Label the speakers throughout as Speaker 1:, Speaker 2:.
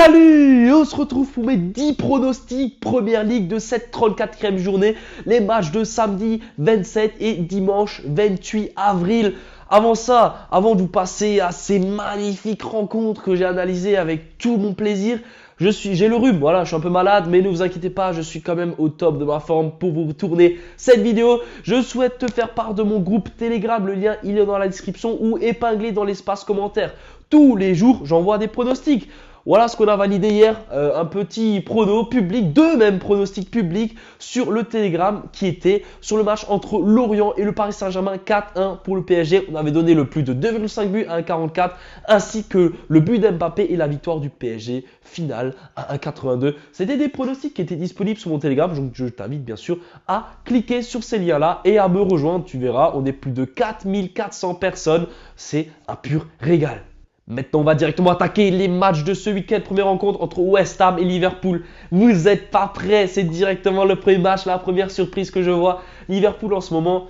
Speaker 1: Salut! On se retrouve pour mes 10 pronostics Première Ligue de cette 34e journée. Les matchs de samedi 27 et dimanche 28 avril. Avant ça, avant de vous passer à ces magnifiques rencontres que j'ai analysées avec tout mon plaisir, j'ai le rhume, voilà, je suis un peu malade, mais ne vous inquiétez pas, je suis quand même au top de ma forme pour vous tourner cette vidéo. Je souhaite te faire part de mon groupe Telegram, le lien il est dans la description ou épinglé dans l'espace commentaire. Tous les jours, j'envoie des pronostics. Voilà ce qu'on a validé hier, un petit prono public, deux mêmes pronostics publics sur le Telegram qui était sur le match entre Lorient et le Paris Saint-Germain 4-1 pour le PSG. On avait donné le plus de 2,5 buts à 1,44 ainsi que le but d'Mbappé et la victoire du PSG finale à 1,82. C'était des pronostics qui étaient disponibles sur mon Telegram, donc je t'invite bien sûr à cliquer sur ces liens-là et à me rejoindre. Tu verras, on est plus de 4400 personnes, c'est un pur régal. Maintenant, on va directement attaquer les matchs de ce week-end. Première rencontre entre West Ham et Liverpool. Vous n'êtes pas prêts, c'est directement le premier match, la première surprise que je vois. Liverpool en ce moment,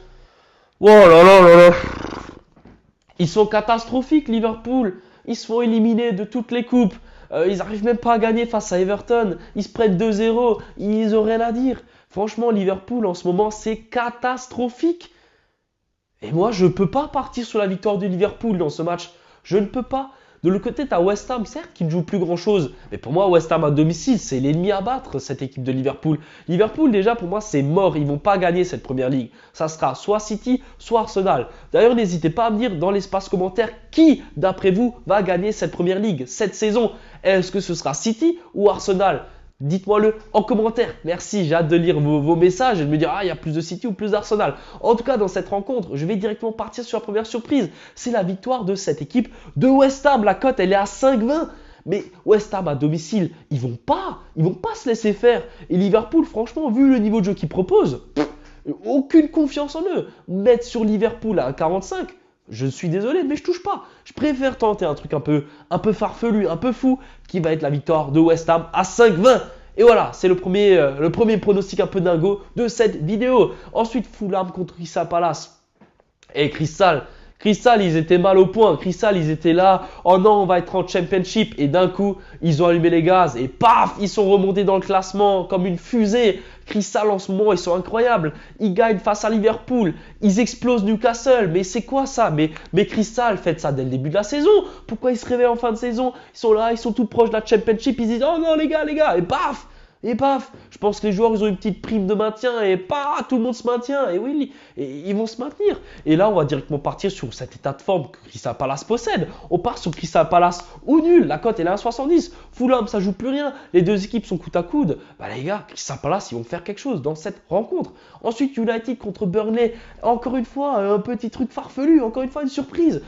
Speaker 1: oh là là là là. Ils sont catastrophiques, Liverpool. Ils se font éliminer de toutes les coupes. Ils n'arrivent même pas à gagner face à Everton. Ils se prennent 2-0. Ils n'ont rien à dire. Franchement, Liverpool en ce moment, c'est catastrophique. Et moi, je ne peux pas partir sur la victoire de Liverpool dans ce match. Je ne peux pas. De l'autre côté, tu as West Ham, certes, qui ne joue plus grand-chose. Mais pour moi, West Ham à domicile, c'est l'ennemi à battre, cette équipe de Liverpool. Liverpool, déjà, pour moi, c'est mort. Ils ne vont pas gagner cette première ligue. Ça sera soit City, soit Arsenal. D'ailleurs, n'hésitez pas à me dire dans l'espace commentaire qui, d'après vous, va gagner cette première ligue, cette saison. Est-ce que ce sera City ou Arsenal ? Dites-moi-le en commentaire. Merci, j'ai hâte de lire vos messages et de me dire, il y a plus de City ou plus d'Arsenal. En tout cas, dans cette rencontre, je vais directement partir sur la première surprise. C'est la victoire de cette équipe de West Ham. La cote, elle est à 5,20. Mais West Ham à domicile, ils vont pas se laisser faire. Et Liverpool, franchement, vu le niveau de jeu qu'ils proposent, aucune confiance en eux. Mettre sur Liverpool à 1,45. Je suis désolé, mais je touche pas. Je préfère tenter un truc un peu farfelu, un peu fou, qui va être la victoire de West Ham à 5,20. Et voilà, c'est le premier pronostic un peu dingo de cette vidéo. Ensuite, Fulham contre Crystal Palace. Et Crystal, ils étaient mal au point. Crystal, ils étaient là. Oh non, on va être en championship. Et d'un coup, ils ont allumé les gaz. Et paf, ils sont remontés dans le classement comme une fusée. Crystal, en ce moment, ils sont incroyables. Ils gagnent face à Liverpool. Ils explosent Newcastle. Mais c'est quoi ça? Mais Crystal, faites ça dès le début de la saison. Pourquoi ils se réveillent en fin de saison? Ils sont là, ils sont tout proches de la championship. Ils disent, oh non, les gars. Et paf! Et paf, je pense que les joueurs, ils ont une petite prime de maintien et paf, tout le monde se maintient. Et oui, ils vont se maintenir. Et là, on va directement partir sur cet état de forme que Crystal Palace possède. On part sur Crystal Palace ou nul. La cote, elle est à 1,70. Fulham, ça joue plus rien. Les deux équipes sont coude à coude. Bah les gars, Crystal Palace, ils vont faire quelque chose dans cette rencontre. Ensuite, United contre Burnley. Encore une fois, un petit truc farfelu. Encore une fois, une surprise.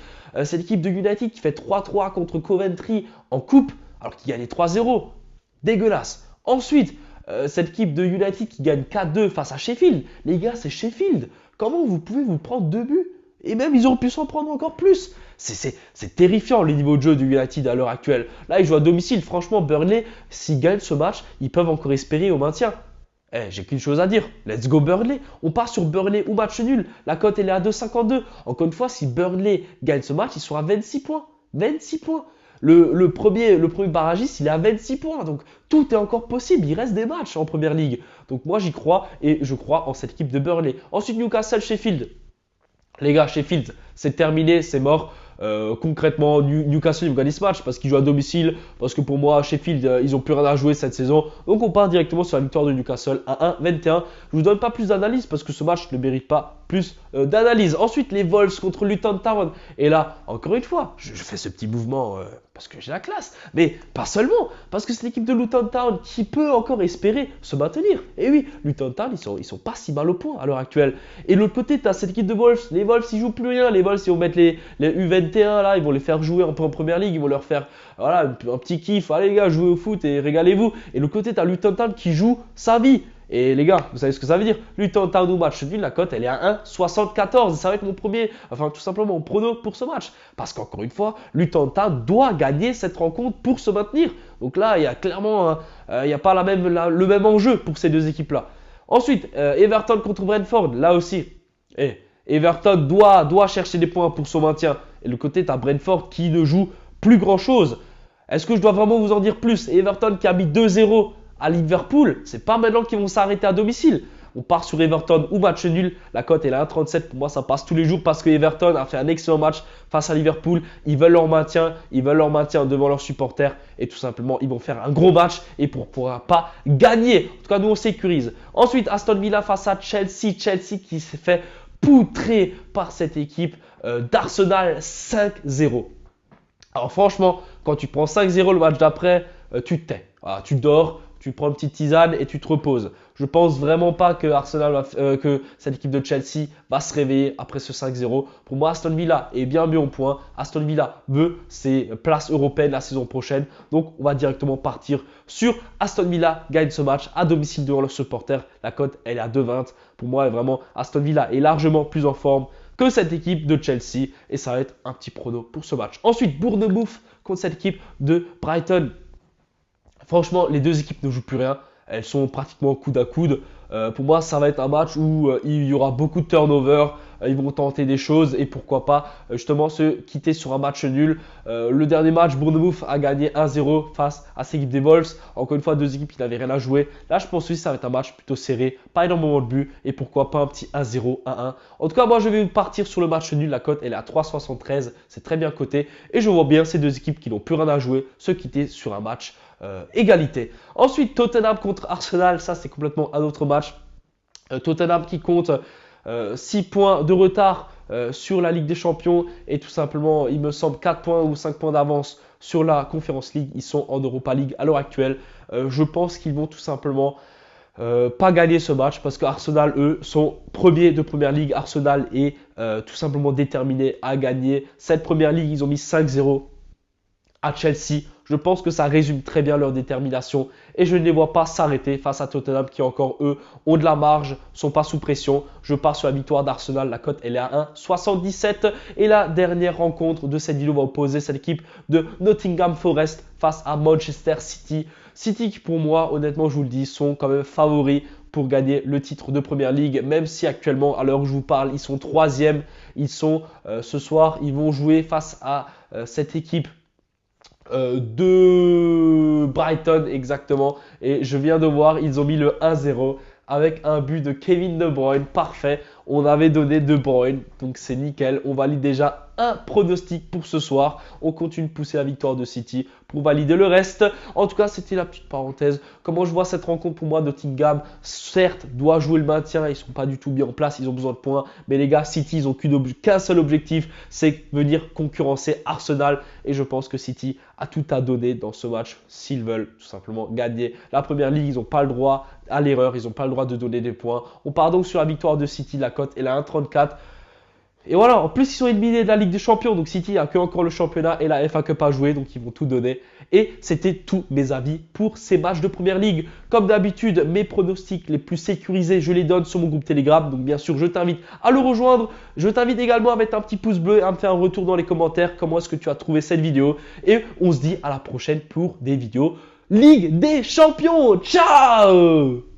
Speaker 1: Cette équipe de United qui fait 3-3 contre Coventry en coupe, alors qu'il gagnait 3-0. Dégueulasse. Ensuite, cette équipe de United qui gagne 4-2 face à Sheffield. Les gars, c'est Sheffield. Comment vous pouvez vous prendre 2 buts? Et même, ils auraient pu s'en prendre encore plus. C'est terrifiant le niveau de jeu de United à l'heure actuelle. Là, ils jouent à domicile. Franchement, Burnley, s'ils gagnent ce match, ils peuvent encore espérer au maintien. J'ai qu'une chose à dire. Let's go Burnley. On part sur Burnley ou match nul. La cote, elle est à 2,52. Encore une fois, si Burnley gagne ce match, ils seront à 26 points. 26 points. Le premier barragiste, il est à 26 points. Donc, tout est encore possible. Il reste des matchs en première ligue. Donc, moi, j'y crois et je crois en cette équipe de Burnley. Ensuite, Newcastle, Sheffield. Les gars, Sheffield, c'est terminé, c'est mort. Concrètement, Newcastle, ils vont gagner ce match parce qu'ils jouent à domicile. Parce que pour moi, Sheffield, ils n'ont plus rien à jouer cette saison. Donc, on part directement sur la victoire de Newcastle à 1,21. Je vous donne pas plus d'analyse parce que ce match ne mérite pas plus d'analyse. Ensuite, les Wolves contre Luton Town. Et là, encore une fois, je fais ce petit mouvement parce que j'ai la classe. Mais pas seulement, parce que c'est l'équipe de Luton Town qui peut encore espérer se maintenir. Et oui, Luton Town, ils sont pas si mal au point à l'heure actuelle. Et de l'autre côté, tu as cette équipe de Wolves. Les Wolves, ils jouent plus rien. Les Wolves, ils vont mettre les U21 là, ils vont les faire jouer un peu en première ligue. Ils vont leur faire voilà, un petit kiff. Allez les gars, jouez au foot et régalez-vous. Et de l'autre côté, tu as Luton Town qui joue sa vie. Et les gars, vous savez ce que ça veut dire? Luton Town ou match nul, la cote elle est à 1,74. Ça va être mon premier, enfin tout simplement mon prono pour ce match. Parce qu'encore une fois, Luton Town doit gagner cette rencontre pour se maintenir. Donc là, il y a clairement, il n'y a pas le même enjeu pour ces deux équipes-là. Ensuite, Everton contre Brentford, là aussi. Everton doit chercher des points pour son maintien. Et le côté, tu as Brentford qui ne joue plus grand-chose. Est-ce que je dois vraiment vous en dire plus? Everton qui a mis 2-0 à Liverpool, c'est pas maintenant qu'ils vont s'arrêter à domicile. On part sur Everton ou match nul. La cote est à 1,37. Pour moi, ça passe tous les jours parce que Everton a fait un excellent match face à Liverpool. Ils veulent leur maintien. Ils veulent leur maintien devant leurs supporters. Et tout simplement, ils vont faire un gros match et pour ne pourra pas gagner. En tout cas, nous, on sécurise. Ensuite, Aston Villa face à Chelsea. Chelsea qui s'est fait poutrer par cette équipe d'Arsenal 5-0. Alors franchement, quand tu prends 5-0 le match d'après, tu te tais. Voilà, tu dors. Tu prends une petite tisane et tu te reposes. Je pense vraiment pas que que cette équipe de Chelsea va se réveiller après ce 5-0. Pour moi, Aston Villa est bien mieux en point. Aston Villa veut ses places européennes la saison prochaine. Donc, on va directement partir sur Aston Villa gagne ce match à domicile devant leurs supporters. La cote, elle est à 2,20. Pour moi, vraiment, Aston Villa est largement plus en forme que cette équipe de Chelsea. Et ça va être un petit prono pour ce match. Ensuite, Bournemouth contre cette équipe de Brighton. Franchement, les deux équipes ne jouent plus rien. Elles sont pratiquement coude à coude. Pour moi, ça va être un match où il y aura beaucoup de turnover. Ils vont tenter des choses et pourquoi pas justement se quitter sur un match nul. Le dernier match, Bournemouth a gagné 1-0 face à cette équipe des Wolves. Encore une fois, deux équipes qui n'avaient rien à jouer. Là, je pense que ça va être un match plutôt serré. Pas énormément de buts et pourquoi pas un petit 1-0, 1-1. En tout cas, moi, je vais partir sur le match nul. La cote, elle est à 3,73. C'est très bien coté. Et je vois bien ces deux équipes qui n'ont plus rien à jouer se quitter sur un match égalité. Ensuite, Tottenham contre Arsenal, ça c'est complètement un autre match. Tottenham qui compte 6 points de retard sur la Ligue des Champions et tout simplement, il me semble 4 points ou 5 points d'avance sur la Conference League. Ils sont en Europa League à l'heure actuelle. Je pense qu'ils vont tout simplement pas gagner ce match parce que Arsenal, eux, sont premiers de Première Ligue. Arsenal est tout simplement déterminé à gagner cette Première Ligue. Ils ont mis 5-0 à Chelsea. Je pense que ça résume très bien leur détermination et je ne les vois pas s'arrêter face à Tottenham qui encore eux ont de la marge, sont pas sous pression. Je pars sur la victoire d'Arsenal, la cote elle est à 1,77 et la dernière rencontre de cette vidéo va opposer cette équipe de Nottingham Forest face à Manchester City. City qui pour moi honnêtement je vous le dis sont quand même favoris pour gagner le titre de Première Ligue, même si actuellement à l'heure où je vous parle ils sont 3e. Ils sont ce soir ils vont jouer face à cette équipe de Brighton exactement et je viens de voir ils ont mis le 1-0 avec un but de Kevin De Bruyne, parfait, on avait donné De Bruyne donc c'est nickel, on valide déjà un pronostic pour ce soir, on continue de pousser la victoire de City pour valider le reste. En tout cas c'était la petite parenthèse, comment je vois cette rencontre pour moi. Nottingham certes doit jouer le maintien, ils sont pas du tout bien en place, ils ont besoin de points, mais les gars City ils ont qu'un seul objectif, c'est venir concurrencer Arsenal et je pense que City a tout à donner dans ce match s'ils veulent tout simplement gagner la Première Ligue. Ils n'ont pas le droit à l'erreur, ils n'ont pas le droit de donner des points. On part donc sur la victoire de City, la cote est à 1,34. Et voilà, en plus ils sont éliminés de la Ligue des Champions, donc City a que encore le championnat et la FA Cup à jouer, donc ils vont tout donner. Et c'était tous mes avis pour ces matchs de Première Ligue. Comme d'habitude, mes pronostics les plus sécurisés, je les donne sur mon groupe Telegram, donc bien sûr je t'invite à le rejoindre. Je t'invite également à mettre un petit pouce bleu et à me faire un retour dans les commentaires, comment est-ce que tu as trouvé cette vidéo. Et on se dit à la prochaine pour des vidéos Ligue des Champions. Ciao!